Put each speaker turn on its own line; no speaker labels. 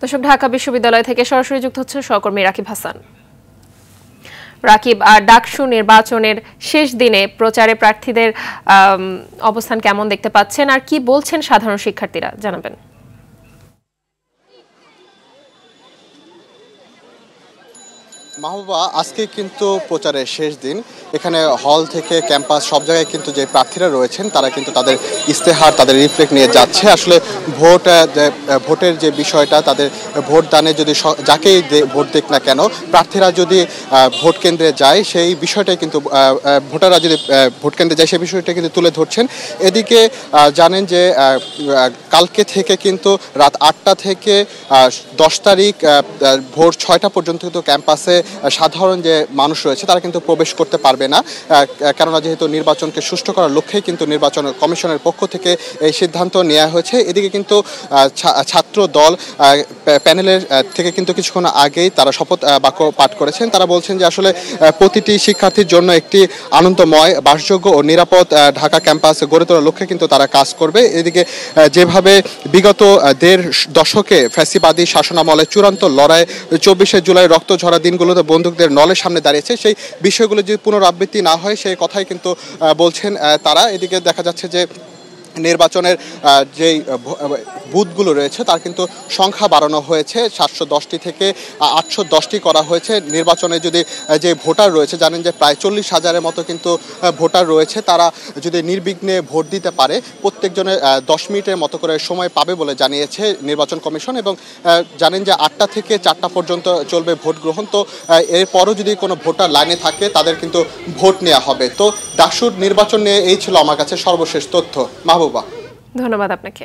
দর্শক, ঢাকা বিশ্ববিদ্যালয় থেকে সরাসরি যুক্ত হচ্ছে সহকর্মী রাকিব হাসান। রাকিব, ডাকসু নির্বাচনের শেষ দিনে প্রচারে প্রার্থীদের অবস্থান কেমন দেখতে পাচ্ছেন, আর কি বলছেন সাধারণ শিক্ষার্থীরা, জানাবেন।
মাহবুবা, আজকে কিন্তু প্রচারের শেষ দিন। এখানে হল থেকে ক্যাম্পাস সব জায়গায় কিন্তু যে প্রার্থীরা রয়েছেন তারা কিন্তু তাদের ইস্তেহার, তাদের রিফ্লেক্ট নিয়ে যাচ্ছে। আসলে ভোটের যে বিষয়টা, তাদের ভোট দানে যদি যাকেই ভোট দেখ না কেন, প্রার্থীরা যদি ভোট কেন্দ্রে যায় সেই বিষয়টাই কিন্তু ভোটাররা যদি ভোট কেন্দ্রে যায় সেই বিষয়টা কিন্তু তুলে ধরছেন। এদিকে জানেন যে কালকে থেকে কিন্তু রাত 8টা থেকে 10 তারিখ ভোর 6টা পর্যন্ত কিন্তু ক্যাম্পাসে সাধারণ যে মানুষ রয়েছে তারা কিন্তু প্রবেশ করতে পারবে না, কেননা যেহেতু নির্বাচনকে সুষ্ঠু করার লক্ষ্যেই কিন্তু নির্বাচন কমিশনের পক্ষ থেকে এই সিদ্ধান্ত নেওয়া হয়েছে। এদিকে কিন্তু ছাত্র দল প্যানেলের থেকে কিন্তু কিছুক্ষণ আগেই তারা শপথ বাক্য পাঠ করেছেন। তারা বলছেন যে আসলে প্রতিটি শিক্ষার্থীর জন্য একটি আনন্দময়, বাসযোগ্য ও নিরাপদ ঢাকা ক্যাম্পাস গড়ে তোলার লক্ষ্যে কিন্তু তারা কাজ করবে। এদিকে যেভাবে বিগত 1.5 দশকে ফ্যাসিবাদী শাসনামলে চূড়ান্ত লড়াই 24শে জুলাই রক্ত ঝরা দিনগুলোতে বন্দুকদের নলের সামনে দাঁড়িয়েছে, সেই বিষয়গুলো যদি পুনরাবৃত্তি না হয় সেই কথাই কিন্তু বলছেন তারা। এদিকে দেখা যাচ্ছে যে নির্বাচনের যেই বুথগুলো রয়েছে তার কিন্তু সংখ্যা বাড়ানো হয়েছে, 710টি থেকে 810টি করা হয়েছে। নির্বাচনে যদি যে ভোটার রয়েছে, জানেন যে প্রায় 40,000-এর মতো কিন্তু ভোটার রয়েছে, তারা যদি নির্বিঘ্নে ভোট দিতে পারে প্রত্যেকজনের 10 মিনিটের মতো করে সময় পাবে বলে জানিয়েছে নির্বাচন কমিশন। এবং জানেন যে 8টা থেকে 4টা পর্যন্ত চলবে ভোট গ্রহণ। তো এরপরও যদি কোনো ভোটার লাইনে থাকে তাদের কিন্তু ভোট নেওয়া হবে। তো ডাকসুর নির্বাচন নিয়ে এই ছিল আমার কাছে সর্বশেষ তথ্য। মাহবুবা,
ধন্যবাদ আপনাকে।